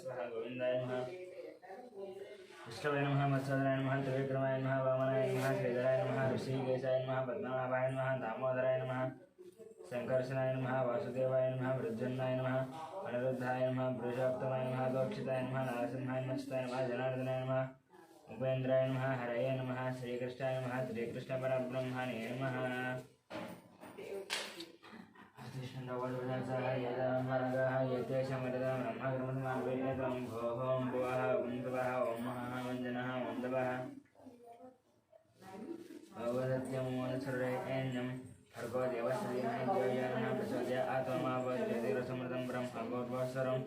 स्वाहा गोविंदाय नमः विष्णवे नमः मत्स्यधराय नमः त्रिविक्रमाय नमः वामनाय नमः श्रीधराय नमः ऋषिकेशाय नमः पद्मनाभाय नमः दामोदराय नमः संकर्षणाय नमः वासुदेवाय नमः वृद्धन्नाय नमः अनिरुद्धाय नमः पुरुषोत्तमाय नमः दोक्षिताय नमः नारसिंहाय मच्छताय नमः जनार्दनाय नमः उपेन्द्राय नमः हरये नमः श्रीकृष्णाय नमः श्रीकृष्णपरब्रह्मणे नमः भर्गो देवस्य प्रचोदया आत्मावज्योतिरसमृतं ब्रह्मगोर्भस्वरं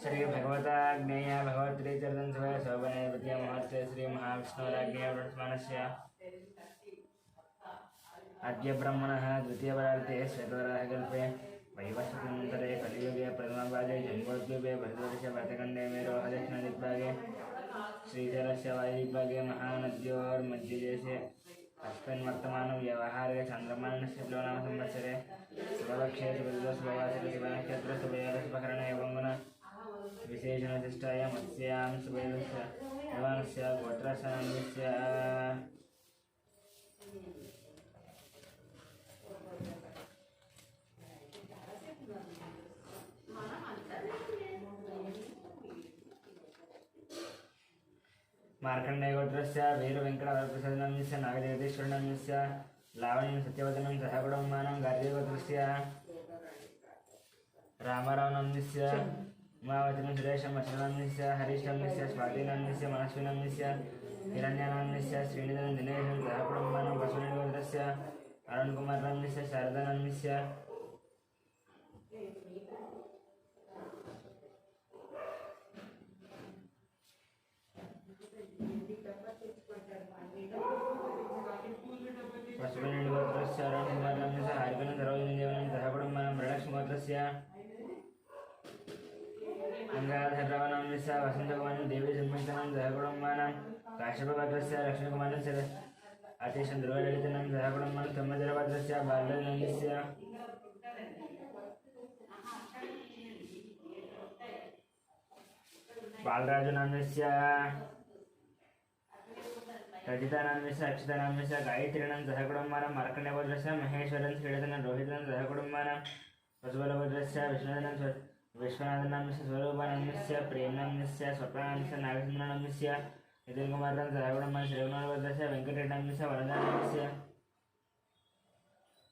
श्री भगवताग्नेय भगवत्री चरितं शिवाय शोभने द्वितीय महत्त्वे श्री महाविष्णुराज्ञेय वर्तमानस्य अद्य ब्रह्मणः द्वितीयपरार्थे श्वेतवराहकल्पे वैवस्वतन्त्रे कलियुगे प्रथमपादे जम्बोद्वीपे भरतवर्षे भरतखण्डे मेरोहदक्षिणदिग्भागे श्रीशैलस्य वायुदिग्भागे महानद्योर्मध्यदेशे अस्मिन् वर्तमानं व्यवहारे चन्द्रमानस्य नाम संवत्सरे शुभपक्षे शुभवासरे शुभनक्षत्रे शुभकरणे एवं गुण विशेषणशिष्टाय मत्स्यां शुभस्य भगवानस्य गोत्रस्य मार्कण्डेय गोत्रस्य वीरवेङ्कटवरप्रसादनाम्यस्य नागजगदीश्वरनाम्यस्य लावण्यं सत्यवदनं सहगुणमानं गार्ग्यगोत्रस्य रामरावनाम्यस्य उमावचनं सुरेशं वचनाम्यस्य हरीशनाम्यस्य स्वातिनाम्यस्य मनस्विनाम्यस्य हिरण्यानाम्यस्य श्रीनिधनं दिनेशं सहगुणमानं वसुनेयगोत्रस्य अरुणकुमारनाम्यस्य शारदानाम्यस्य पशुपतिगोत्रस्य अरुणकुमारनाम्यस्य हारिकनं सर्वजनजीवनं सहकुटुम्बानां वरलक्ष्मीगोत्रस्य गङ्गाधररावनाम्यस्य वसन्तकुमारं देवी सम्मिलितं सहकुटुम्बानां काश्यपगोत्रस्य लक्ष्मीकुमारस्य अतीशं ध्रुवललितं सहकुटुम्बानां सम्मचरगोत्रस्य बालनाम्यस्य बालराजनाम्यस्य रजितानाम्यस्य अक्षतानाम्यस्य गायत्रीनं सहकुटुम्बानां मार्कण्डेयगोत्रस्य महेश्वरं श्रीधरनं रोहितं सहकुटुम्बानां वसुबलगोत्रस्य विश्वनाथनाम्यस्य स्वरूपानाम्यस्य प्रेमनाम्यस्य स्वप्नानाम्यस्य नागचन्द्रनाम्यस्य नितिनकुमारं सहकुटुम्बानां श्रीगुणागोत्रस्य वेङ्कटरेड्डाम्यस्य वरदानाम्यस्य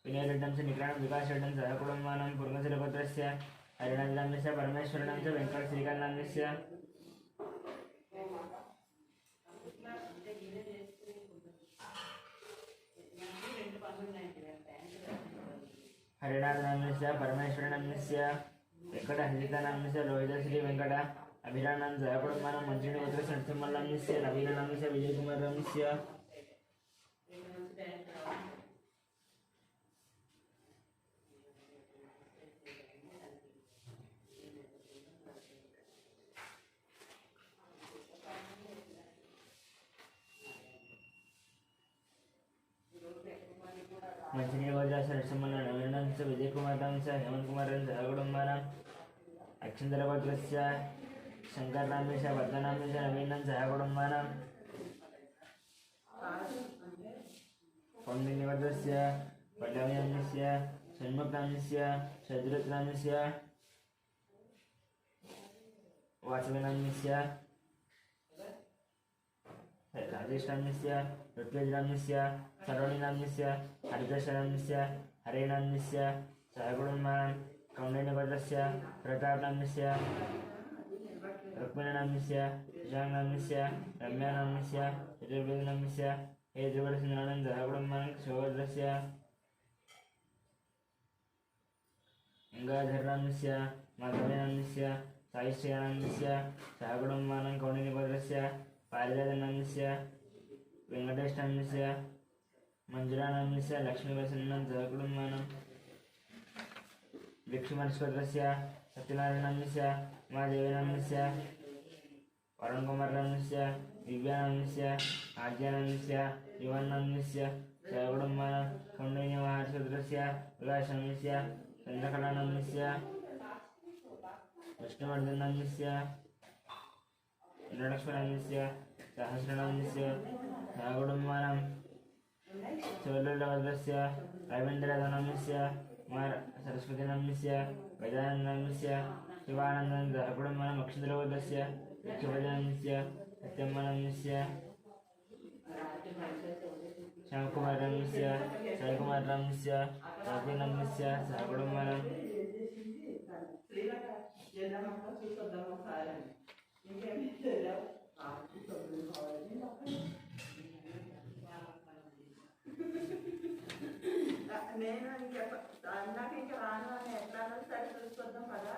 विनयरेड्डंस्य निक्राणं विकासरेड्डं सहकुटुम्बानां पुर्गशिरगोत्रस्य हरिनाथनाम्यस्य परमेश्वरनं च वेङ्कटश्रीकान्तनाम्यस्य हरिनाथनाम्यस्य परमेश्वरनाम्यस्य वेङ्कटहरितानाम्यस्य रोहितश्री वेङ्कट अभिराणां सहकुटुम्बानां मञ्जुनिगोत्रस्य नरसिंहनाम्यस्य नवीननाम्यस्य विजयकुमारनाम्यस्य मंचिनीगोत्रस्य नरसिंहनाम्यस्य विजयकुमारनाम्यस्य हेमन्तकुमारं सहकुटुम्बानां अक्षिन्दरगोत्रस्य शङ्करनाम्यस्य पद्मनाम्यस्य नवीनं सहकुटुम्बानां कौण्डिन्यगोत्रस्य पल्लवीनाम्यस्य षण्मुखनाम्यस्य शद्रुतनाम्यस्य वासविनाम्यस्य राजेशनाम्यस्य ऋत्विजनाम्यस्य सर्वणीनाम्यस्य हरिदशनाम्यस्य हरेनाम्यस्य सहकुटुम्बानां कौण्डिन्यगोत्रस्य प्रतापनाम्यस्य रुक्मिणनाम्यस्य विशाखनाम्यस्य रम्यानाम्यस्य चतुर्वेदनाम्यस्य हेतुवर्षनानं सहकुटुम्बानां सुगोत्रस्य गङ्गाधरनाम्यस्य माधवनाम्यस्य साहिश्चयानाम्यस्य सहकुटुम्बानां कौण्डिन्यगोत्रस्य पारिजातनाम्यस्य वेङ्कटेशनाम्यस्य मञ्जुलानाम्यस्य लक्ष्मीप्रसन्नं सहकुटुम्बानां लक्ष्मीमनस्कोत्रस्य सत्यनारायणनाम्यस्य उमादेवीनाम्यस्य वरुणकुमारनाम्यस्य दिव्यानाम्यस्य आद्यानाम्यस्य युवनाम्यस्य सहकुटुम्बानां कौण्डिन्यमहारसोत्रस्य प्रकाशनाम्यस्य चन्द्रकलानाम्यस्य विष्णुवर्धनाम्यस्य ఇంద్రలక్ష్మణस्य सहस्रनामस्य सहकुटुम्बानां शिवललितवदस्य रवीन्द्रनामस्य कुमार सरस्वतीनामस्य गजानननामस्य शिवानन्दं सहकुटुम्बानां अक्षत्रवदस्य यक्षपतिनामस्य सत्यम्मनामस्य श्यामकुमारनामस्य साईकुमारनामस्य स्वातिनामस्य सहकुटुम्बानां నేను నాకు ఇంకా రాను అని ఎట్లా సరే చూసుకొద్దాం కదా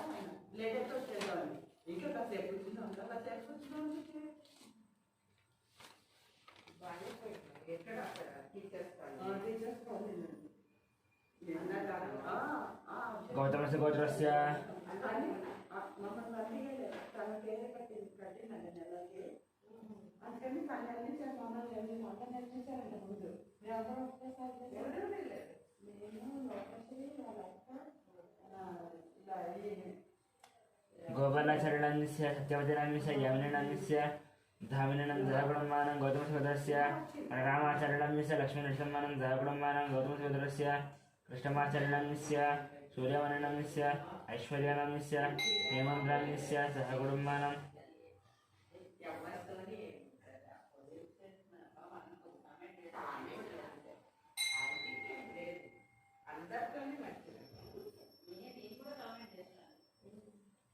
లేట్ అయితే వచ్చేద్దామని ఇంకా కాసేపు కూర్చున్నాం కాసేపు కూర్చున్నాం ఎక్కడ అక్కడ టీచర్స్ గౌతమस्य గోత్రस्य మమ్మల్ని తన పేరు కట్టిందండి నెలకి అందుకని తను నిర్మించారు మమ్మల్ని వంట నిర్మించారంట ముందు ఎవరు ఒక్కసారి లేదు నేను లోకశ్రీ వాళ్ళ गोपालाचरणस्य सत्यवतीनामस्य यामिनीनामस्य धामिनीनं सहकुटुम्बानां गौतमसहोदरस्य रामाचरणस्य लक्ष्मीनरसिंहानं सहकुटुम्बानां गौतमसहोदरस्य कृष्णमाचरणस्य सूर्यवननामस्य ऐश्वर्यानामस्य हेमन्तनामस्य सहकुटुम्बानां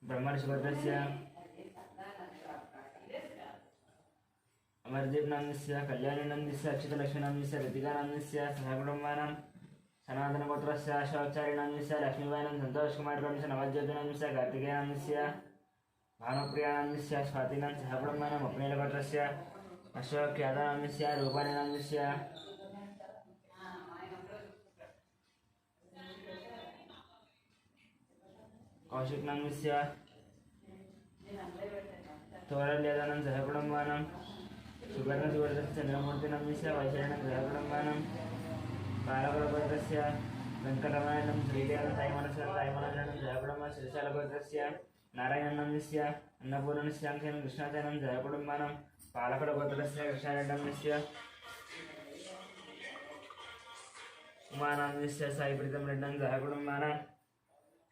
ब्रह्मर्षिगोत्रस्य अमरदीपनामस्य कल्याणीनामस्य अक्षतलक्ष्मीनामस्य ऋतिकानामस्य सहकुटुम्बानां सनातनगोत्रस्य अशोकचारिणामस्य लक्ष्मीबाईनां सन्तोषकुमारनामस्य नवज्योतिनामस्य कार्तिकेयनामस्य भानुप्रियानामस्य स्वातीनां सहकुटुम्बानां अपनीलगोत्रस्य अशोकयादवनामस्य रूपाणीनामस्य कौशिकनामस्य तोरल्यादानं सहकुटुम्बानां सुवर्णसुवर्णस्य चन्द्रमूर्तिनामस्य वैशालिनं सहकुटुम्बानां बालकुलगोत्रस्य वेङ्कटरमणं श्रीदेवं साईमनसं सहकुटुम्बानां श्रीशालगोत्रस्य नारायणनामस्य अन्नपूर्णस्याङ्खेन कृष्णाचार्यं सहकुटुम्बानां पालकुलगोत्रस्य कृष्णारेड्डस्य उमानामस्य साईप्रीतं रेड्डं सहकुटुम्बानां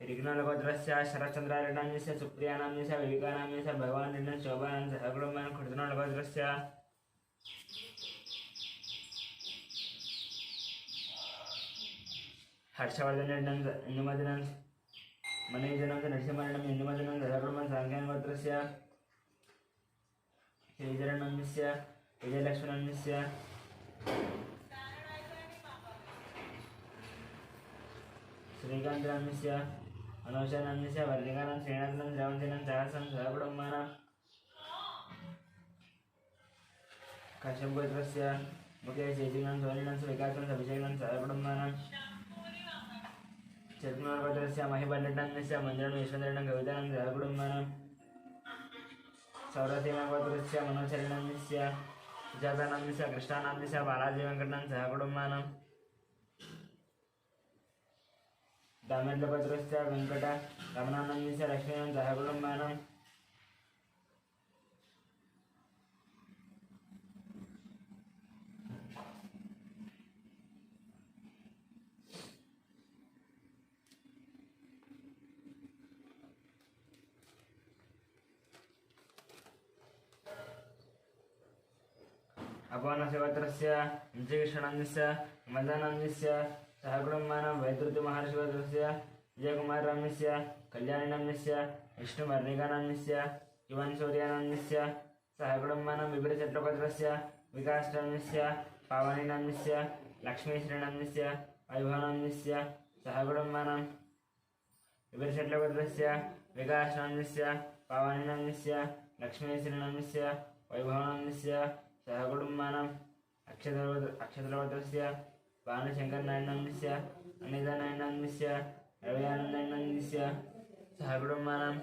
रिग्नलगोत्रस्य शरचन्द्रारेड्डस्य सुप्रियानामस्य विवेकानामस्य भगवान् रेड्डं शोभानं सहकुटुम्बानां खुर्दनलगोत्रस्य हर्षवर्धन रेड्डं इन्दुमतिनं मणिजनं नरसिंहरेड्डं इन्दुमतिनं सहकुटुम्बानां साङ्ख्यानगोत्रस्य श्रीधरनामस्य विजयलक्ष्मणस्य श्रीकान्तनामस्य मनोजनामस्य वर्धिकानं श्रीनाथनं श्रावन्तिनं सहसं सहकुटुम्बानां कश्यपगोत्रस्य मुखे चैतन्यं सोनिनं विकासनं अभिषेकनं सहकुटुम्बानां चतुर्गोत्रस्य महिबलड्डनस्य मञ्जनं यशवन्तरेड्डं कवितानं सहकुटुम्बानां सौरसीमागोत्रस्य मनोचरणस्य सुजातानामस्य कृष्णानामस्य बालाजीवेङ्कटनं सहकुटुम्बानां दामेन्द्रगोत्रस्य वेङ्कट रमणानन्दस्य लक्ष्मीनं सहकुटुम्बानां अपवनस्य गोत्रस्य विजयकृष्णनन्दस्य मदनन्दस्य सहकुटुम्बानां वैद्युतिमहर्षिगोत्रस्य विजयकुमारनामस्य कल्याणीनामस्य विष्णुवर्णिकानामस्य युवनसूर्यानामस्य सहकुटुम्बानां विपरीतचट्टगोत्रस्य विकासनामस्य पावनीनामस्य लक्ष्मीश्रीनामस्य वैभवनामस्य सहकुटुम्बानां विपरीतचट्टगोत्रस्य विकासनामस्य पावनीनामस्य लक्ष्मीश्रीनामस्य वैभवनामस्य सहकुटुम्बानां अक्षत्रगोत्रस्य भानुशङ्करनारायणस्य अनितानारायणस्य रविआनन्दनारायणस्य सहकुटुम्बानां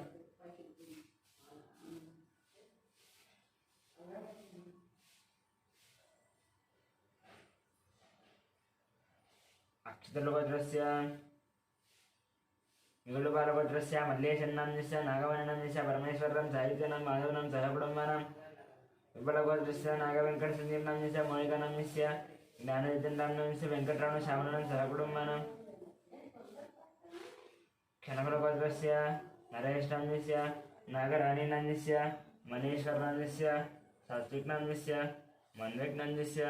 अक्षत्रगोत्रस्य मिगुलुपालगोत्रस्य मल्लेशन्नाम्यस्य नागवननाम्यस्य परमेश्वरं साहित्यनं माधवनं सहकुटुम्बानां विबलगोत्रस्य नागवेङ्कटसन्दीपनाम्यस्य मौलिकनाम्यस्य ज्ञाननित्यनाम्यस्य वेङ्कटरामश्यामलं सहकुटुम्बानां क्षणकुलगोत्रस्य नरेशनाम्यस्य नागराणीनाम्यस्य मनीश्वरनाम्यस्य सात्विकनाम्यस्य मन्वेकनाम्यस्य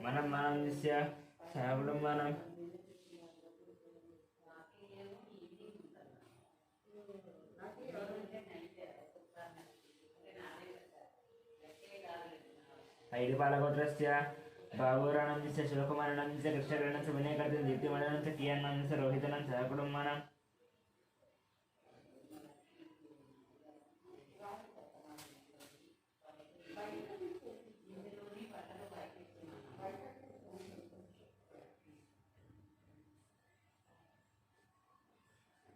मनम्मानाम्यस्य सहकुटुम्बानां ऐडिपालगोत्रस्य बाबूराणाम्यस्य शिवकुमाराणाम्यस्य कृष्णकिरणस्य विनयकर्तृ दीप्तिमण्डलस्य कियान्नाम्यस्य रोहितनं सहकुटुम्बानां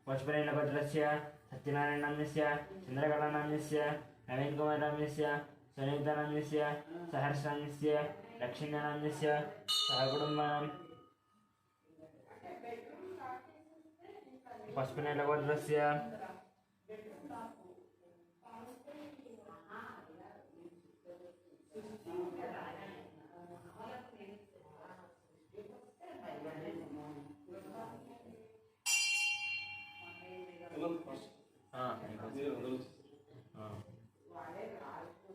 पशुपतिनगोत्रस्य सत्यनारायणनाम्यस्य चन्द्रकलानाम्यस्य नवीनकुमारनाम्यस्य सुनीतानाम्यस्य सहर्षनाम्यस्य लक्ष्मीनाम्यस्य सहकुटुम्बानां पशुपतिनगोत्रस्य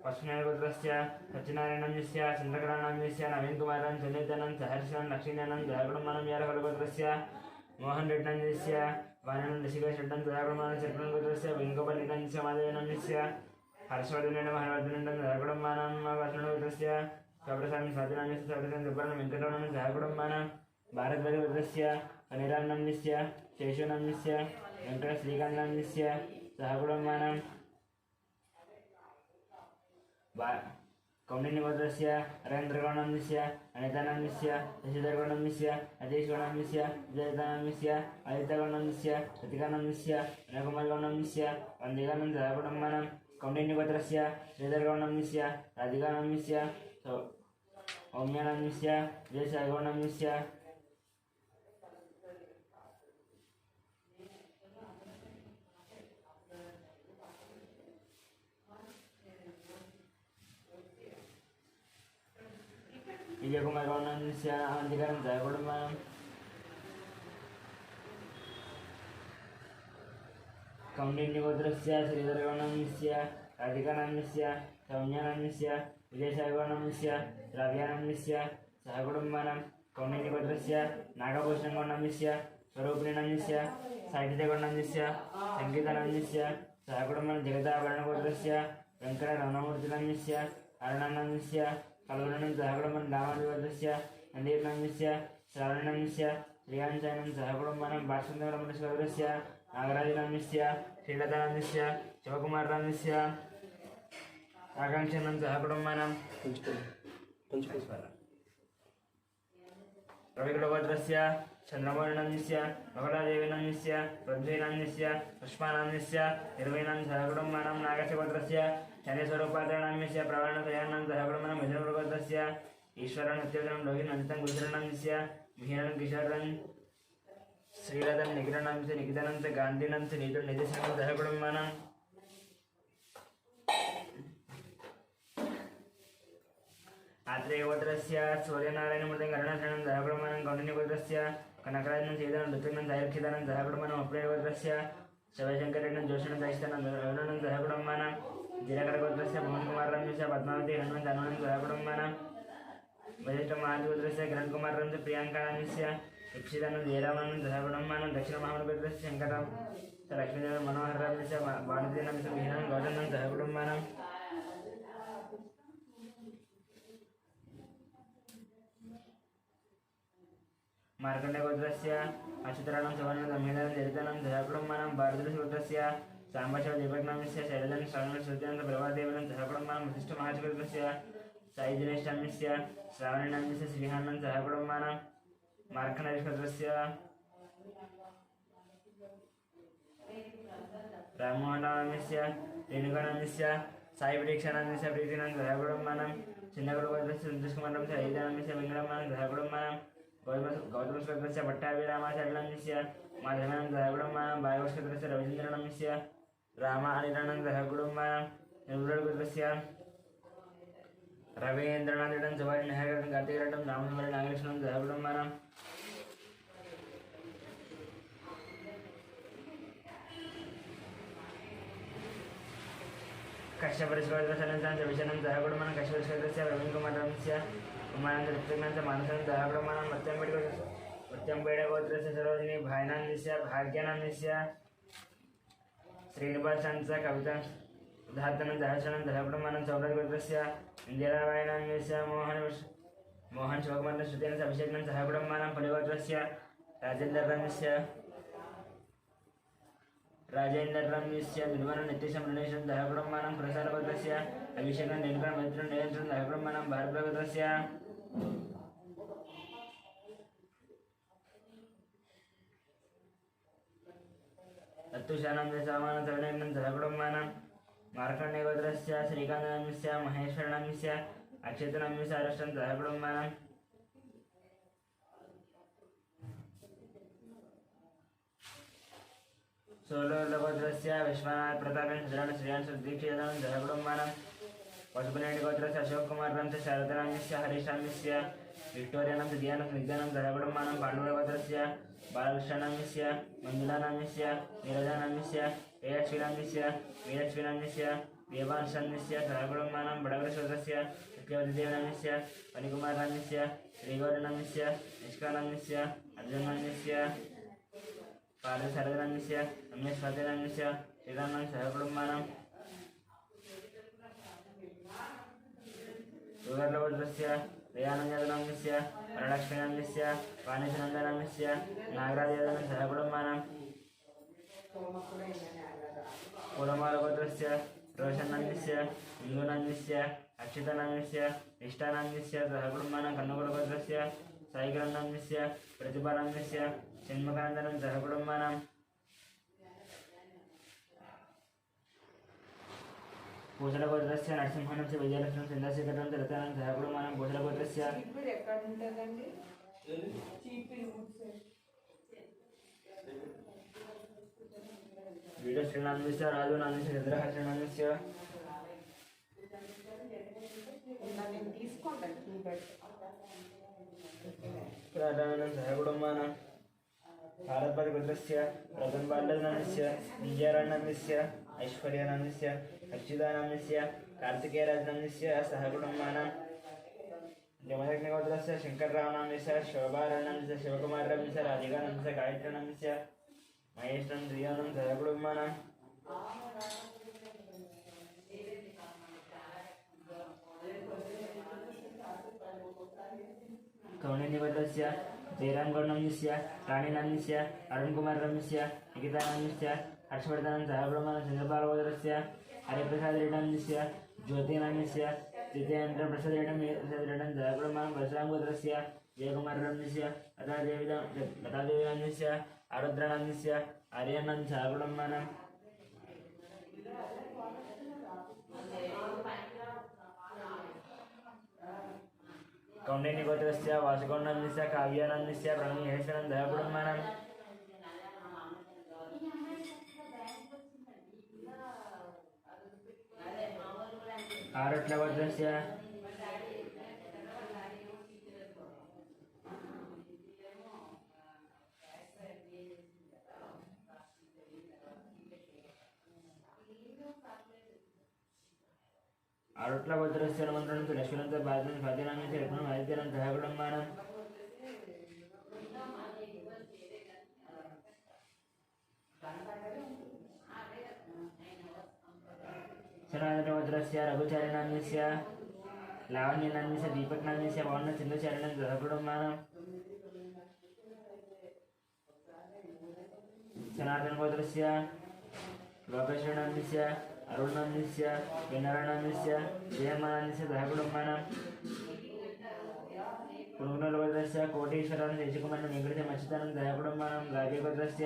पशुपतिनगोत्रस्य सत्यनारायणनाम्यस्य चन्द्रकलानाम्यस्य नवीनकुमारं सुनीतानं सहर्षनं लक्ष्मीनानं सहकुटुम्बानां यारकुलगोत्रस्य मोहन रेड्डनाम्यस्य वाननं दशिकेशड्डं सहकुटुम्बानां सर्पणगोत्रस्य वेणुगोपालनाम्यस्य माधवनाम्यस्य हर्षवर्धनेन महर्वर्धनेन सहकुटुम्बानां पशुपतिनगोत्रस्य स्वप्रसादं स्वातिनाम्यस्य स्वप्रसादं सुब्रह्मण्यं वेङ्कटरमणं सहकुटुम्बानां भारतवर्गोत्रस्य अनिरान्नाम्यस्य शेषुनाम्यस्य वेङ्कटश्रीकान्तनाम्यस्य सहकुटुम्बानां कौण्डिन्यगोत्रस्य अरविन्द्रगौणनाम्यस्य अनितानाम्यस्य शशिधरगौणनाम्यस्य अजयगौणनाम्यस्य विजयतानाम्यस्य आदित्यगौणनाम्यस्य रतिकानाम्यस्य अनकुमारगौणनाम्यस्य वन्दिकानं सहकुटुम्बानां कौण्डिन्यगोत्रस्य श्रीधरगौणनाम्यस्य राधिकानाम्यस्य सौम्यानाम्यस्य विजयसायगौणनाम्यस्य विजयकुमारगौणनाम्यस्य अवन्तिकानं सहकुटुम्बानां कौण्डिन्यगोत्रस्य श्रीधरगौणनाम्यस्य राधिकानाम्यस्य सौम्यानाम्यस्य विजयसायगौणनाम्यस्य द्रव्यानाम्यस्य सहकुटुम्बानां कौण्डिन्यगोत्रस्य नागभूषणगौणनाम्यस्य स्वरूपिणीनाम्यस्य साहित्यगौणनाम्यस्य सङ्गीतानाम्यस्य सहकुटुम्बानां जगदाभरणगोत्रस्य वेङ्कटरमणमूर्तिनाम्यस्य अरुणानाम्यस्य कलवरणं सहकुटुम्बानां रामादिगोत्रस्य नन्दीपनाम्यस्य श्रावणनाम्यस्य श्रीयाञ्चानं सहकुटुम्बानां बाष्पन्दरमणगोत्रस्य नागराजनाम्यस्य श्रीलतानाम्यस्य शिवकुमारनाम्यस्य आकाङ्क्षानं सहकुटुम्बानां रविकुलगोत्रस्य चन्द्रमौळिनाम्यस्य बहुलादेवीनाम्यस्य पृथ्वीनाम्यस्य पुष्पानाम्यस्य निर्वैनां सहकुटुम्बानां नागस्यगोत्रस्य शनिस्वरूपात्रनाम्यस्य प्रवाणतयानां सहकुटुम्बानां मिथुनगोत्रस्य ईश्वरं सत्यवदनं लोहितं गुजरनाम्यस्य मिहिरं किशोरं श्रीलतं निखिलनाम्यस्य निखितानं च गान्धिनं च निधिशनं सहकुटुम्बानां आत्रेयगोत्रस्य सूर्यनारायणमूर्तिं करुणाशरणं सहकुटुम्बानां कौण्डिन्यगोत्रस्य कनकराजनं चेतनं ऋत्विकनं दैर्घ्यदानं सहकुटुम्बानां अप्रियगोत्रस्य शिवशङ्करेण जोषणं दैष्ठनं अरुणनं सहकुटुम्बानां जिरकरगोत्रस्य मोहनकुमारराम्यस्य पद्मावती हनुमन्तनुनं सहकुटुम्बानां वसिष्ठमहादिगोत्रस्य किरणकुमारं च प्रियाङ्कानाम्यस्य इक्षितानं जयरामानं सहकुटुम्बानां दक्षिणमहामूलगोत्रस्य शङ्करं च लक्ष्मीदेवं मनोहरराम्यस्य वाणिज्यनाम्यस्य मिहिरं गौतमं सहकुटुम्बानां मार्कण्डगोत्रस्य अच्युतराणं सवर्णं गम्यधरं चरितानं सहकुटुम्बानां भारतदेशगोत्रस्य साम्बशिवदीपकनाम्यस्य शैलजं श्रवणं श्रुत्यनं प्रभादेवनं सहकुटुम्बानां वसिष्ठमहादिगोत्रस्य साईदिनेशनाम्यस्य श्रावणीनाम्यस्य श्रीहानं सहकुटुम्बानां मार्कण्डगोत्रस्य राममोहननाम्यस्य रेणुकानाम्यस्य साईपरीक्षानाम्यस्य प्रीतिनं सहकुटुम्बानां चिन्नकुलगोत्रस्य सन्तोषकुमारं च ऐदानाम्यस्य वेङ्कटरमणं सहकुटुम्बानां गौतमस्कृतस्य पट्टाभिरामाचरणस्य माधवानन्दः कुटुम्बानां भागवतस्कृतस्य रविचन्द्रनस्य रामानिरानन्दः कुटुम्बानां निर्मलकृतस्य रवीन्द्रनाथं जवाहरलाल नेहरू कार्तिकरटं रामचन्द्र नागेश्वरं सह कुटुम्बानां कश्यपरिष्कृतस्य विशनं सह कुटुम्बानां कश्यपरिष्कृतस्य रवीन्द्रकुमारस्य कुमारानन्दस्य मानसं सह कुटुम्बानां मत्यंपेडगोत्रस्य सरोजिनी भायनान्दस्य भाग्यानन्दस्य श्रीनिवासंस कविता धातनं दहशनं सह कुटुम्बानां चौधरीगोत्रस्य इंदिराबाईनान्दस्य मोहन शिवकुमारस्य श्रुतेन अभिषेकनं सह कुटुम्बानां फलिगोत्रस्य राजेन्द्ररम्यस्य निर्माण नित्यशं रणेशं सह कुटुम्बानां प्रसादगोत्रस्य अभिषेकं रेणुका मैत्रेयं नयनं सह कुटुम्बानां भारतगोत्रस्य अत्तुशानं सामानं सवनेनं सह कुटुम्बानां मार्कण्डेयगोत्रस्य श्रीकान्तनाम्यस्य महेश्वरनाम्यस्य अक्षेत्रनाम्यस्य अरष्टं सह कुटुम्बानां सोलोलगोत्रस्य विश्वनाथ प्रतापेन सदरण श्रीयांश दीक्षितं सह कुटुम्बानां पशुपतिगोत्रस्य अशोककुमारनाम्यस्य शारदानाम्यस्य हरीशनाम्यस्य विक्टोरियानाम्यस्य दियानं विद्यानं सह कुटुम्बानां पाण्डुरगोत्रस्य बालकृष्णनाम्यस्य मञ्जुलानाम्यस्य नीरजानाम्यस्य एयश्विनाम्यस्य मीनश्विनाम्यस्य देवांशनाम्यस्य सह कुटुम्बानां बडगरश्वरस्य सत्यवतीदेवनाम्यस्य फणिकुमारनाम्यस्य श्रीगौरनाम्यस्य निष्कानाम्यस्य अर्जुननाम्यस्य पार्थसारथनाम्यस्य रमेशस्वातिनाम्यस्य श्रीरामनां सह कुटुम्बानां योगर्लगोत्रस्य दयानन्दनाम्यस्य वरलक्ष्मीनाम्यस्य वाणीशनन्दनाम्यस्य नागराजनां सह कुटुम्बानां पुरमालगोत्रस्य रोशनाम्यस्य इंदुनाम्यस्य अक्षितनाम्यस्य निष्ठानाम्यस्य सह कुटुम्बानां कन्नगुलगोत्रस्य साईकरनाम्यस्य प्रतिभानाम्यस्य षण्मुखानन्दनं सह कुटुम्बानां भूषणगोत्रस्य नरसिंहनस्य विजयलक्ष्मण चन्द्रशेखरं रतनं सह कुटुम्बानां भूषणगोत्रस्य वीरश्रीनाम्यस्य राजुनाम्यस्य चन्द्रहर्षणाम्यस्य प्राणानं सह कुटुम्बानां भारतगोत्रस्य रतनबालनाम्यस्य विजयराणाम्यस्य ऐश्वर्यानाम्यस्य अच्युतानाम्यस्य कार्तिकेयराजनाम्यस्य सह कुटुम्बानां जमदग्निगोत्रस्य शङ्कररावनाम्यस्य शोभाराणाम्यस्य शिवकुमारनाम्यस्य राधिकानाम्यस्य गायत्रीनाम्यस्य महेशं द्वियानं सह कुटुम्बानां कौण्डिन्यगोत्रस्य जयरामगौडनाम्यस्य राणीनाम्यस्य अरुणकुमारनाम्यस्य निकितानाम्यस्य हर्षवर्धनं सह कुटुम्बानां चन्द्रपालगोत्रस्य हरिप्रसादरेड्डाम्यस्य ज्योतिनाम्यस्य तृतीयेन्द्रप्रसादरेड्डं सह कुटुम्बानां परशुरामगोत्रस्य जयकुमारनाम्यस्य लतादेवीनाम्यस्य आरुद्रनाम्यस्य आर्यनं सह कुटुम्बानां कौण्डिन्यगोत्रस्य वासुगौडनाम्यस्य काव्यानाम्यस्य प्रणमहेश्वरं सह कुटुम्बानां आरट्लगोत्रस्य आरुट्लगोत्रस्य नमन्त्रणं लक्ष्मीनन्द बालनं स्वातिनाम्यस्य रत्नं आदित्यनं सह कुटुम्बानां सनातनगोत्रस्य रघुचार्यनाम्यस्य लावण्यनाम्यस्य दीपकनाम्यस्य पवनचन्द्रचार्यनं सह कुटुम्बानां सनातनगोत्रस्य लोकेश्वरनाम्यस्य अरुणनाम्यस्य विनारायणाम्यस्य जयमानाम्यस्य सह कुटुम्बानां पुनर्गोत्रस्य कोटेश्वरं शशिकुमारं वेङ्कटेशं अच्युतानं सह कुटुम्बानां गाव्यगोत्रस्य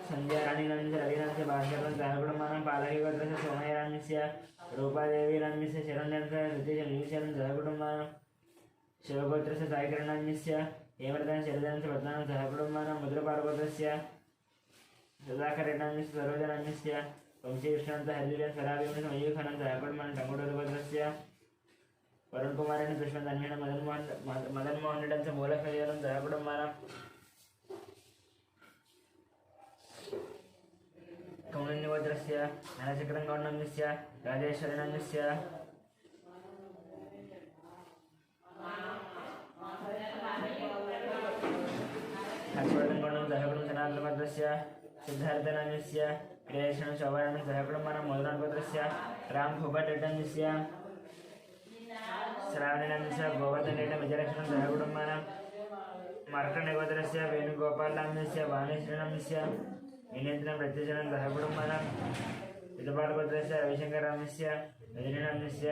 संध्याराणीनाम्यस्य रविनाम्यस्य भास्करं सह कुटुम्बानां पालकीगोत्रस्य सोमयनाम्यस्य रूपादेवीनाम्यस्य शरण्यं सह नित्यशं निमिषं सह कुटुम्बानां शिवगोत्रस्य सायकर्णान्यस्य हेमर्धन शरदनस्य पद्मानं सह कुटुम्बानां मधुरपालगोत्रस्य सुधाकरणान्यस्य सरोजनान्यस्य वंशीकृष्णान्त हरिजन सराभिमन मयूखानन्त सह कुटुम्बानां टङ्गुटोरगोत्रस्य वरुणकुमारेण दुष्मन्तन्येन मदनमोहन रेड्डी मूलकर्यानं सह कुटुम्बानां कौण्डिन्यगोत्रस्य धनचक्रङ्गौण्डन्यस्य राजेश्वरनन्यस्य हर्षवर्धनगौण्डं सहकुटुं सनातनगोत्रस्य सिद्धार्थनान्यस्य क्रियेषण शोभनं सहकुटुम्बानां मधुरानगोत्रस्य रामभूपट्टन्यस्य श्रावणनान्यस्य गोवर्धनरेड्डी विजयलक्ष्मणं सहकुटुम्बानां मार्कण्डगोत्रस्य वेणुगोपालनान्यस्य वाणेश्वरनान्यस्य विनेन्द्रं प्रत्यशनं सहकुटुम्बानां विदपालगोत्रस्य रविशङ्करनाम्यस्य रजनीनाम्यस्य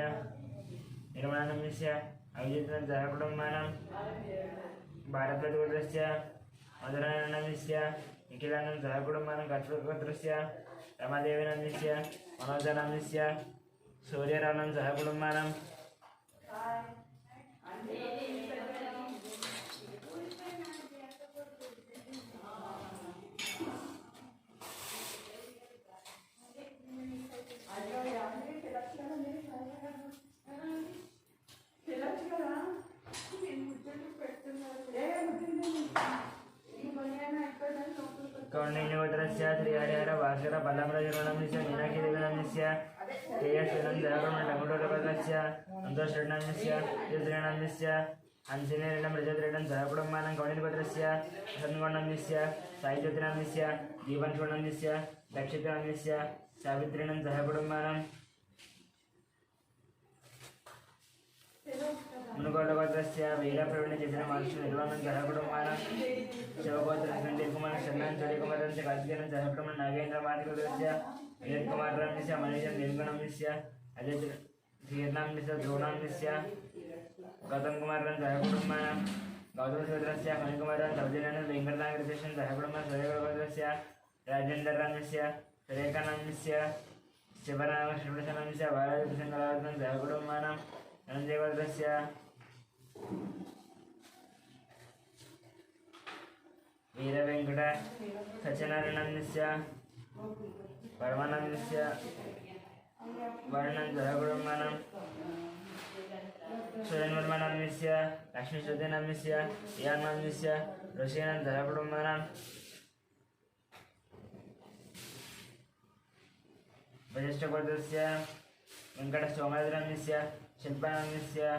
निर्मलानाम्यस्य अभिजितं सहकुटुम्बानां भारतगोत्रस्य मधुरानाम्यस्य निखिलानं सहकुटुम्बानां कट्वगोत्रस्य रमादेवीनाम्यस्य मनोजनाम्यस्य सूर्यरानं सहकुटुम्बानां कौण्डिन्यगोत्रस्य श्रीहरिहर भास्कर बल्लामराजनाम्यस्य मीनाक्षीदेवीनाम्यस्य केयश्वरं सहकुटुम्बानां टङ्गुटोरगोत्रस्य सन्तोषरेड्डनाम्यस्य श्रीनाम्यस्य हंसिनीरेड्डं रजतरेड्डं सहकुटुम्बानां कौण्डिन्यगोत्रस्य वसन्तगौण्डनाम्यस्य साईज्योतिनाम्यस्य दीपंशोनाम्यस्य दक्षितनाम्यस्य सावित्रीनं सहकुटुम्बानां मुनुगौडगोत्रस्य वीरप्रवीणचेतनमानुष निर्वाणं सहकुटुम्बानां शिवगोत्रस्य संजयकुमार शर्णां चोरीकुमारस्य कार्तिकेयनं सहकुटुम्बानां नागेन्द्रमादिगोत्रस्य विजयकुमारनाम्यस्य मनीषं निर्गुणनाम्यस्य अजय धीरनाम्यस्य ध्रुवनाम्यस्य गौतमकुमारनं सहकुटुम्बानां गौतमगोत्रस्य मणिकुमारं सौजन्यानं वेङ्कटनागरदेशं सहकुटुम्बानां सूर्यगोत्रस्य राजेन्द्रनाम्यस्य सुरेखानाम्यस्य शिवनामश्रीप्रसन्नाम्यस्य बालाजप्रसन्नराजनं सहकुटुम्बानां अनन्तगोत्रस्य वीरवेङ्कट सत्यनारायणान्यस्य परमानन्दस्य वर्णं सहकुटुम्बानां सुरेन्द्रवर्मनाम्यस्य लक्ष्मीश्रुतिनाम्यस्य यान्नाम्यस्य ऋषीणां सहकुटुम्बानां वसिष्ठगोत्रस्य वेङ्कटसोमनाथनाम्यस्य शिल्पानाम्यस्य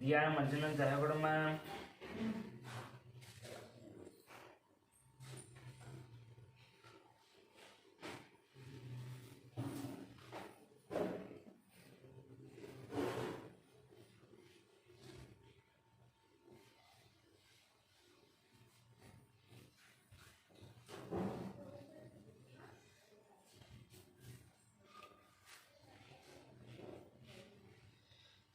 ध्यानम् अर्जुनं सहकुटुम्बानां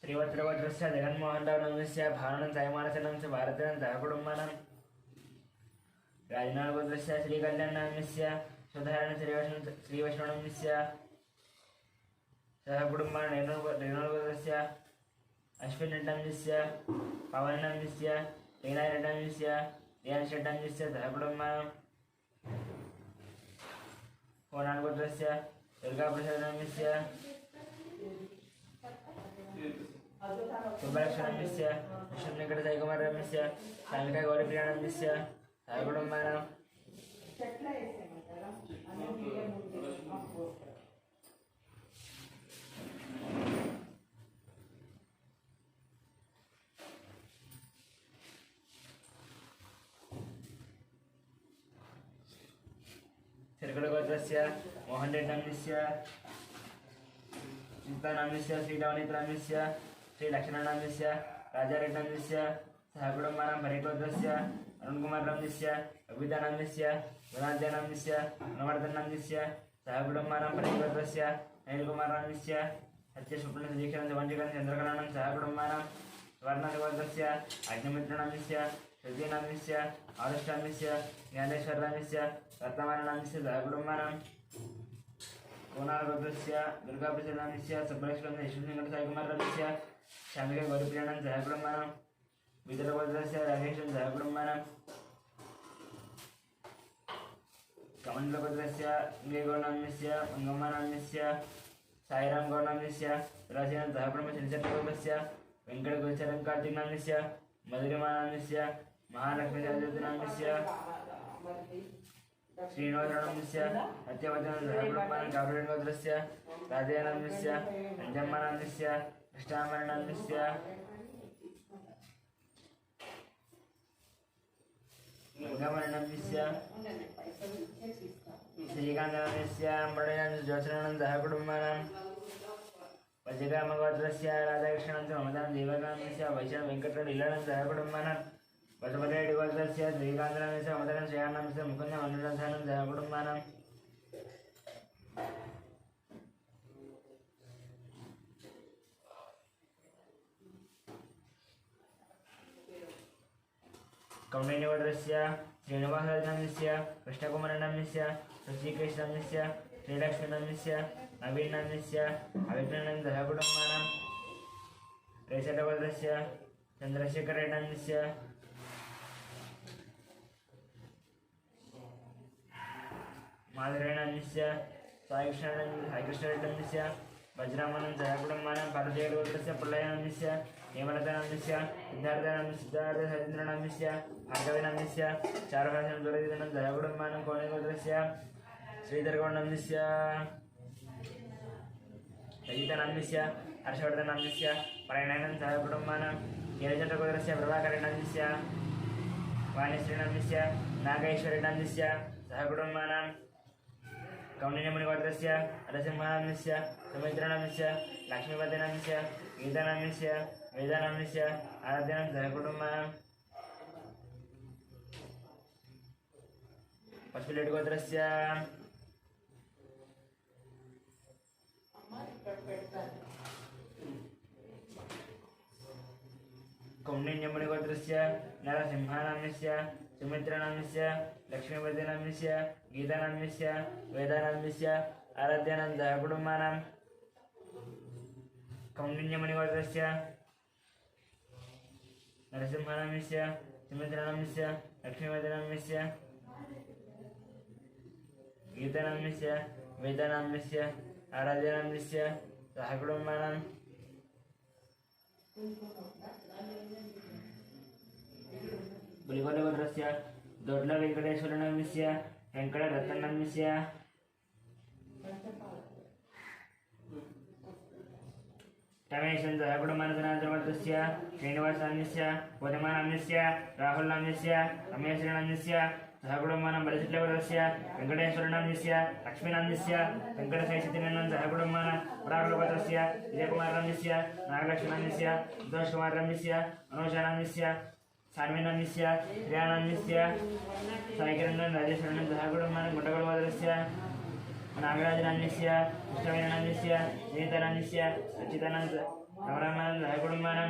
श्रीवत्सगोत्रस्य जगन्मोहनरावनाम्यस्य भानुनं सायमानसनाम्यस्य भारतेन सहकुटुम्बानां राजनागोत्रस्य श्रीकल्याणनाम्यस्य सुधारण श्रीवैष्णवनाम्यस्य सहकुटुम्बानां रेणुगोत्रस्य अश्विनरेड्डाम्यस्य पवननाम्यस्य लीलारेड्डाम्यस्य ध्यानशेट्टाम्यस्य सहकुटुम्बानां कोणार्गोत्रस्य दुर्गाप्रसादनाम्यस्य सुब्बलक्ष्मणाम्यस्य विष्णुनिकटजयकुमारनाम्यस्य सामिका गौरीप्रियानाम्यस्य सहकुटुम्बानां सिरगडगोत्रस्य मोहनरेड्डाम्यस्य चिन्तानाम्यस्य श्रीरावणीतनाम्यस्य श्रीलक्ष्मणानाम्यस्य राजारेड्डाम्यस्य सहकुटुम्बानां परिगोत्रस्य अरुणकुमारनाम्यस्य अभितानाम्यस्य गुणाद्यानाम्यस्य गुणवर्धनाम्यस्य सहकुटुम्बानां परिगोत्रस्य नैलकुमारनाम्यस्य सत्यशुक्लसदीक्षानं वञ्चिकानं चन्द्रकलानं सहकुटुम्बानां स्वर्णगोत्रस्य अग्निमित्रनाम्यस्य श्रुतिनाम्यस्य आरुष्टाम्यस्य ज्ञानेश्वरनाम्यस्य वर्तमाननाम्यस्य सहकुटुम्बानां कोणार्गोत्रस्य दुर्गाप्रसादनाम्यस्य सुब्बलक्ष्मणस्य यशवन्तसाईकुमारनाम्यस्य श्यामिके गौरीप्रियाणां सहकुटुम्बानां विदुरगोत्रस्य राजेशं सहकुटुम्बानां कमण्डलगोत्रस्य गौर्णाम्यस्य मंगम्मानाम्यस्य साईराम गौर्णाम्यस्य राजेन सहकुटुम्ब चन्द्रशेखरगोत्रस्य वेङ्कटगोचरं कार्तिकनाम्यस्य मधुरिमानाम्यस्य महालक्ष्मीराजनाम्यस्य श्रीनिवासनाम्यस्य अत्यवचनं सहकुटुम्बानां काव्यगोत्रस्य राजेनाम्यस्य अञ्जम्मानाम्यस्य कृष्णामरणाम्यस्य गंगामरणाम्यस्य श्रीकान्तनाम्यस्य मणिनां ज्योत्सनां सहकुटुम्बानां वज्रकामगोत्रस्य राधाकृष्णां च ममतां देवकाम्यस्य वैशाख वेङ्कटरमणीलां सहकुटुम्बानां वसुपतिरेड्डिगोत्रस्य श्रीकान्तनाम्यस्य ममतां श्रेयान्नाम्यस्य मुकुन्दं अनुराधानं सहकुटुम्बानां कौण्डिन्यगोत्रस्य श्रीनिवासनाम्यस्य कृष्णकुमारनाम्यस्य शशिकेशनाम्यस्य श्रीलक्ष्मीनाम्यस्य नवीनाम्यस्य अभिज्ञानं सहकुटुम्बानां रेषटगोत्रस्य चन्द्रशेखरनाम्यस्य माधुरेणाम्यस्य साईकृष्णनाम्यस्य वज्रामणं सहकुटुम्बानां पार्वतीगोत्रस्य प्रलयनाम्यस्य हेमलतानाम्यस्य सिद्धार्थसहस्रेन्द्रनाम्यस्य भार्गवीनाम्यस्य चारुहासनं दुरदिनं सहकुटुम्बानां कोणिगोत्रस्य श्रीधरगौण्डाम्यस्य रजितनाम्यस्य हर्षवर्धनाम्यस्य परायणानं सहकुटुम्बानां केरचटगोत्रस्य प्रभाकरनाम्यस्य वाणीश्रीनाम्यस्य नागेश्वरीनाम्यस्य सहकुटुम्बानां कौण्डिन्यमुनिगोत्रस्य नरसिंहनाम्यस्य सुमित्रनाम्यस्य लक्ष्मीपतिनाम्यस्य गीतानाम्यस्य वेदानाम्यस्य आराध्यनं सहकुटुम्बानां पशुलेटगोत्रस्य कौण्डिन्यमुनिगोत्रस्य नरसिंहनाम्यस्य सुमित्रनाम्यस्य लक्ष्मीपतिनाम्यस्य गीतानाम्यस्य वेदानाम्यस्य आराध्यनं सहकुटुम्बानां कौण्डिन्यमुनिगोत्रस्य नरसिंहनाम्यस्य सुमित्रनाम्यस्य लक्ष्मीपतिनाम्यस्य गीतानाम्यस्य वेदानाम्यस्य आराध्यनाम्यस्य सहकुटुम्बानां बुलिगोलगोत्रस्य दोड्लवेङ्कटेश्वरनाम्यस्य वेङ्कटरत्ननाम्यस्य रमेशं सहकुटुम्बानां श्रीनिवासनाम्यस्य गोधमानाम्यस्य राहुलनाम्यस्य रमेशनाम्यस्य सहकुटुम्बानां बलिसिट्लगोत्रस्य वेङ्कटेश्वरनाम्यस्य लक्ष्मीनाम्यस्य वेङ्कटशेषतिनां सहकुटुम्बानां पराकुलगोत्रस्य विजयकुमारनाम्यस्य नागलक्ष्मीनाम्यस्य संतोषकुमारनाम्यस्य मनोजनाम्यस्य सान्वीनाम्यस्य श्रियानाम्यस्य साईकिरणं राजेश्वरनं सहकुटुम्बानां गुण्डगोलगोत्रस्य नागराजनाम्यस्य कृष्णवेणनाम्यस्य नीतानाम्यस्य सच्चिदानन्द रमणानां सहकुटुम्बानां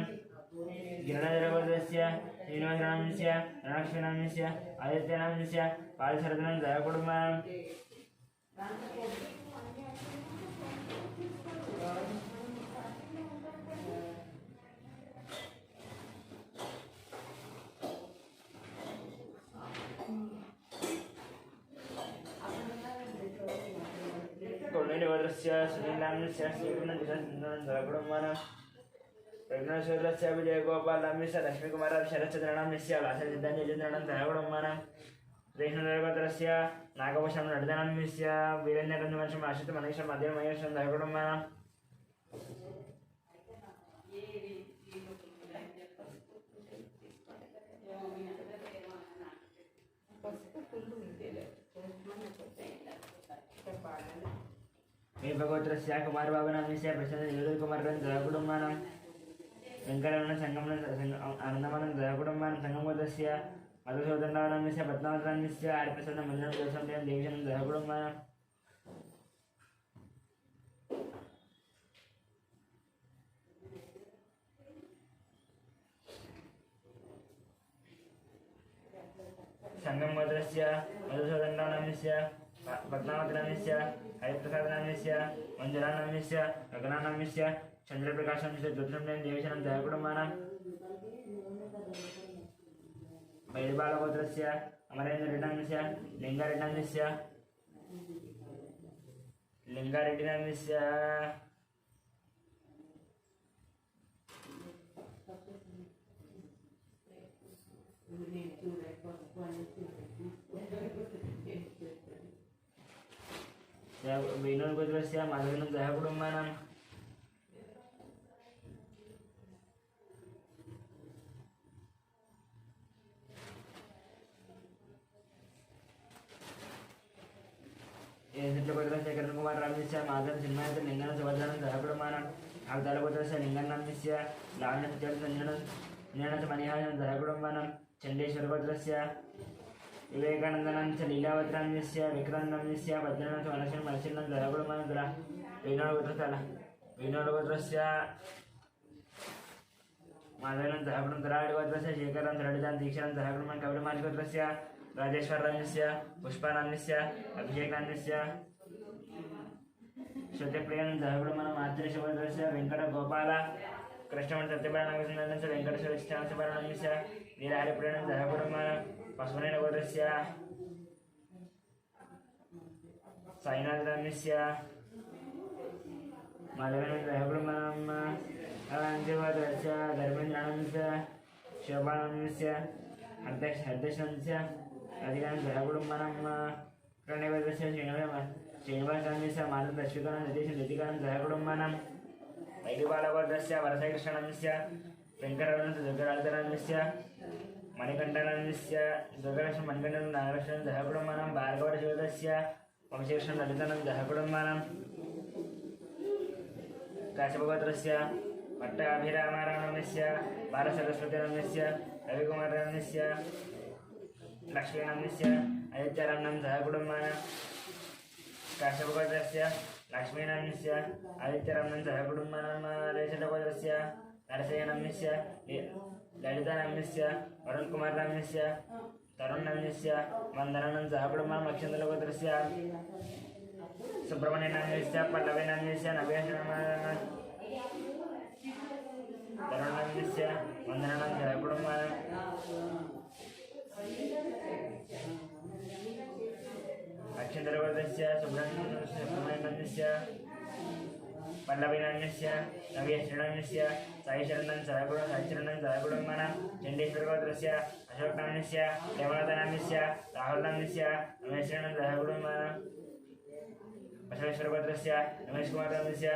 गिरिराजगोत्रस्य श्रीनिवासनाम्यस्य रणलक्ष्मीनाम्यस्य आदित्यनाम्यस्य पालशरदनं सहकुटुम्बानां कौण्डिन्यगोत्रस्य सुनीलाम्यस्य श्रीगुणदिशनं सहकुटुम्बानां प्रज्ञाशूरस्य विजयगोपालाम्यस्य लक्ष्मीकुमारः शरच्चन्द्रनाम्यस्य लाससिद्धान्यचन्द्रनं सहकुटुम्बानां कृष्णगोत्रस्य नागभूषणं नडदनाम्यस्य वीरेन्द्ररञ्जनवंशम् आश्रितमनीषं मध्यमहेशं सहकुटुम्बानां भगवत्रस्य कुमारबाबुनाम्यस्य प्रशान्तकुमारं सहकुटुम्बानां वेङ्कटरमण संगमन आनन्दमानं सहकुटुम्बानां संगमगोत्रस्य मधुसूदननाम्यस्य पद्मावतनाम्यस्य हरिप्रसन्नं मन्दिरं दोषं देवीशनं सहकुटुम्बानां संगमगोत्रस्य मधुसूदननाम्यस्य पद्मावतीनाम्यस्य हरिप्रसादनाम्यस्य मञ्जुलानाम्यस्य गगनानाम्यस्य चन्द्रप्रकाशनाम्यस्य ज्योतिषं देवेशनं जयकुटुम्बानां बैलबालगोत्रस्य अमरेन्द्ररेड्डाम्यस्य लिङ्गारेड्डिनाम्यस्य वेणुगोत्रस्य माधवेनं जयकुटुम्बानां गोत्रस्य करणकुमार रामस्य माधव सिंहायत लिंगन सुभद्रानं जयकुटुम्बानां अवतारगोत्रस्य लिङ्गन्नाम्यस्य लावण्यसञ्जनच मणिहायनं जयकुटुम्बानां चण्डेश्वरगोत्रस्य विवेकानन्दनं च लीलावत्रान्यस्य विक्रान्तन्यस्य पद्मनाथ मनसिनं मनसिनं जयकुटुम्बानां तुला वेणुगोत्रस्य माधवेनं जयकुटुं तुलागोत्रस्य शेखरं ललितां दीक्षां जयकुटुम्बानां कपिलमालिगोत्रस्य राजेश्वरनाम्यस्य पुष्पानाम्यस्य अभिषेकनाम्यस्य श्रुतिप्रियं जयकुटुम्बानां मातृशगोत्रस्य वेङ्कटगोपाल कृष्णमण सत्यपालनाम्यस्य वेङ्कटेश्वरनाम्यस्य नीलहरिप्रियं जयकुटुम्बानां पशुपतिनगोत्रस्य साईनाथनाम्यस्य माधवेन जयकुटुम्बानां अनन्तगोत्रस्य धर्मेन्द्रनाम्यस्य शोभानाम्यस्य अध्यक्षनाम्यस्य अधिकानं जयकुटुम्बानां प्रणयगोत्रस्य श्रीनिवासनाम्यस्य माधवदश्विकानं सतीशं जयकुटुम्बानां वैदिबालगोत्रस्य वरसाकृष्णनाम्यस्य वेङ्कटरमणस्य दुर्गराजनाम्यस्य मणिकण्ठनाम्यस्य दुर्गलक्ष्मण मणिकण्ठनं नागलक्ष्मणं जयकुटुम्बानां भार्गवरशिवदस्य वंशीकृष्णं ललितानं जयकुटुम्बानां काश्यपगोत्रस्य पट्टाभिरामारामस्य बालसरस्वतीनाम्यस्य रविकुमारनाम्यस्य लक्ष्मीनाम्यस्य अयोध्यारामनं जयकुटुम्बानां काश्यपगोत्रस्य लक्ष्मीनाम्यस्य आदित्यरामनं जयकुटुम्बानां रेशलगोत्रस्य नरसयनाम्यस्य ललितानाम्यस्य वरुणकुमारनाम्यस्य तरुणनाम्यस्य वन्दनानं जयकुटुम्बानां अक्षन्द्रगोत्रस्य सुब्रह्मण्यनाम्यस्य पल्लवीनाम्यस्य नव्यनाम्यस्य तरुणनाम्यस्य वन्दनानं जयकुटुम्बानां अक्षन्द्रगोत्रस्य सुब्रह्मण्यनाम्यस्य पल्लवीनाम्यस्य नव्यनाम्यस्य साईशरणं जयकुटुम्बानां चण्डेश्वरगोत्रस्य अशोकनाम्यस्य देवनाथनाम्यस्य राहुलनाम्यस्य रमेशरणं जयकुटुम्बानां बसवेश्वरगोत्रस्य रमेशकुमारनाम्यस्य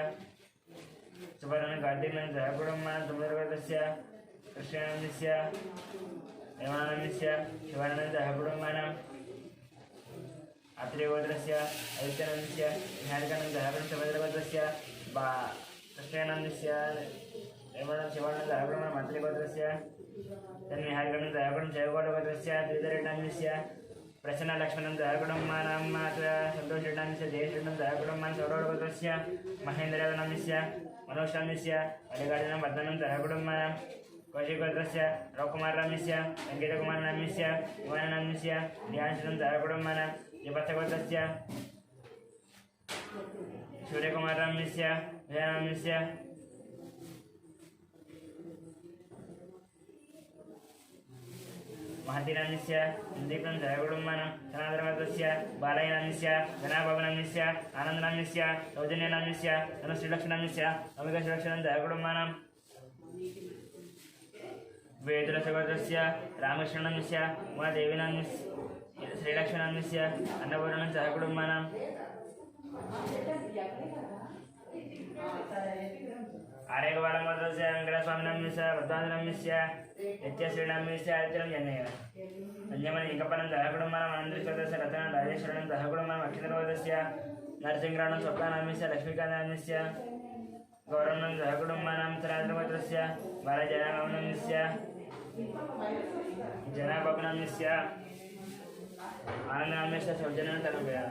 सुवर्णं कार्तिकनं जयकुटुम्बानां तुमरगोत्रस्य कृष्णनाम्यस्य देवानाम्यस्य शिवानन्दं जयकुटुम्बानां अत्रेयगोत्रस्य आदित्यनाम्यस्य निहारिकानं जयकुटुं सुभद्रगोत्रस्य कृष्णनाम्यस्य देवानां शिवानन्दं जयकुटुम्बानां मातृगोत्रस्य तन्निहारिकानं जयकुटुं जयगोत्रगोत्रस्य त्रिधरेणाम्यस्य प्रसन्नलक्ष्मणं जयकुटुम्बानां सन्तोषरेणाम्यस्य जयश्रीनं जयकुटुम्बानां सौरवगोत्रस्य महेन्द्रनाम्यस्य मनोजनाम्यस्य मल्लिकार्जुनं वर्धनं जयकुटुम्बानां कौशिकगोत्रस्य रविकुमारनाम्यस्य वेङ्कटकुमारनाम्यस्य युवाननाम्यस्य ध्यानश्रीनं जयकुटुम्बानां जपथगोत्रस्य सूर्यकुमारनाम्यस्य विजयनाम्यस्य महतीनाम्यस्य संदीपं जयकुटुम्बानां सनातनगोत्रस्य बालयनाम्यस्य धनाबाबुनाम्यस्य आनन्दनाम्यस्य सौजन्यनाम्यस्य धनुश्रीलक्ष्मणाम्यस्य अमिकश्रीलक्ष्मणं जयकुटुम्बानां वेदरसगोत्रस्य रामकृष्णनाम्यस्य उमादेवीनाम्यस्य श्रीलक्ष्मणाम्यस्य अन्नपूर्णं जयकुटुम्बानां आर्यगोपालगोत्रस्य वेङ्कटस्वामिनाम्यस्य भद्रान्द्रनाम्यस्य नित्यश्रीनाम्यस्य आदित्यनं जन्मेन संयमन एकपनं जयकुटुम्बानां आनन्दगोत्रस्य रतनं राजेश्वरनं जयकुटुम्बानां अक्षितगोत्रस्य नरसिंहराणं स्वप्नानाम्यस्य लक्ष्मीकान्तानाम्यस्य गौरवनं जयकुटुम्बानां सनातनगोत्रस्य बालजनानाम्यस्य जनाबाबुनाम्यस्य आनन्दनाम्यस्य सौजन्यं तनुपया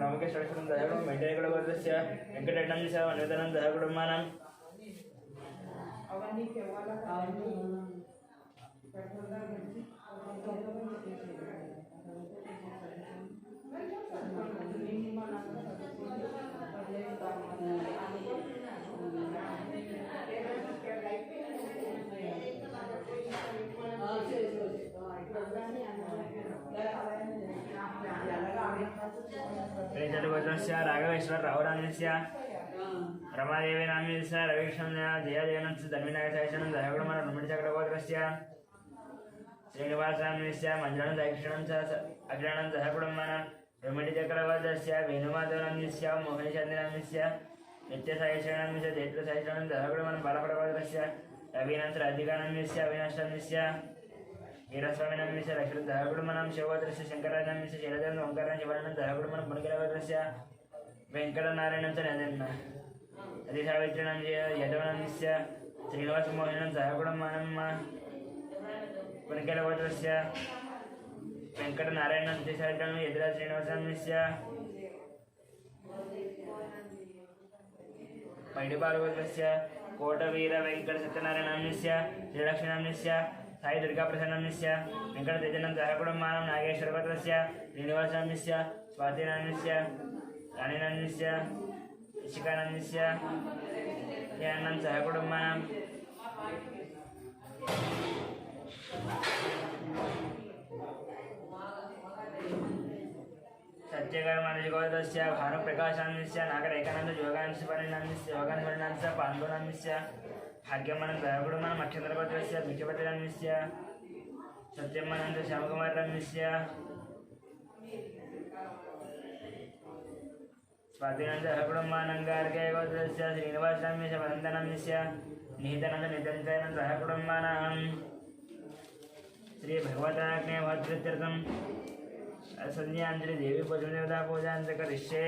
नवकेश्वरक्षणं जयकुटुं मेण्टेगोत्रस्य वेङ्कटनाम्यस्य अनुदनं जयकुटुम्बानां प्रेतगोत्रस्य राघवेश्वर राहुरामस्य रमादेवी नाम्यस्य रविकृष्णस्य जयदेवनस्य धन्विनायकशनं दयागुणमन ब्रह्मचक्रगोत्रस्य श्रीनिवासनाम्यस्य मञ्जनं अग्रणं दयागुणमन ब्रह्मचक्रगोत्रस्य वेणुमाधवनाम्यस्य मोहनचन्द्रनाम्यस्य नित्यसायशरणस्य चैत्रसायशनं दयागुणमन बालपडगोत्रस्य रवीनंतर अधिकानाम्यस्य अविनाशाम्यस्य वीरस्वामिनाम्यस्य लक्ष्मण दयागुणमनं शिवगोत्रस्य शंकरानाम्यस्य शैलदेव ओंकारां शिवानंद दयागुणमन पुणगिरगोत्रस्य वेंकटनारायणं च नदन्न अधिसावित्रिणां यदवनाम्यस्य श्रीनिवासमोहनं दयागुणमनं पुणगिरगोत्रस्य वेंकटनारायणं अधिसावित्रिणां यदुराज श्रीनिवासाम्यस्य पैडिपालगोत्रस्य कोटवीर वेंकट सत्यनारायणाम्यस्य श्रीलक्ष्मीनाम्यस्य साई दुर्गाप्रसन्नाम्यस्य वेंकटतेजनं दयागुणमानं नागेश्वरगोत्रस्य श्रीनिवासाम्यस्य स्वातिनाम्यस्य राणीनाम्यस्य इशिकानाम्यस्य यान्नं दयागुणमानं सत्यकर्मादिगोत्रस्य भानुप्रकाशान्यस्य नागरेकानन्द योगांशपरिणाम्यस्य योगान्वर्णांस्य पाण्डुनाम्यस्य भाग्यमानं दयागुणमानं अक्षन्द्रगोत्रस्य भिक्षपतिनाम्यस्य सत्यमानन्द श्यामकुमारनाम्यस्य स्वातिनन्द दयागुणमानं गार्गयगोत्रस्य श्रीनिवासनाम्यस्य वदन्तनाम्यस्य निहितानन्द नित्यनित्यानन्द दयागुणमानं श्रीभगवताग्ने भद्रत्यर्थं संध्यांजलि देवी पूजन देवता पूजा करिष्ये।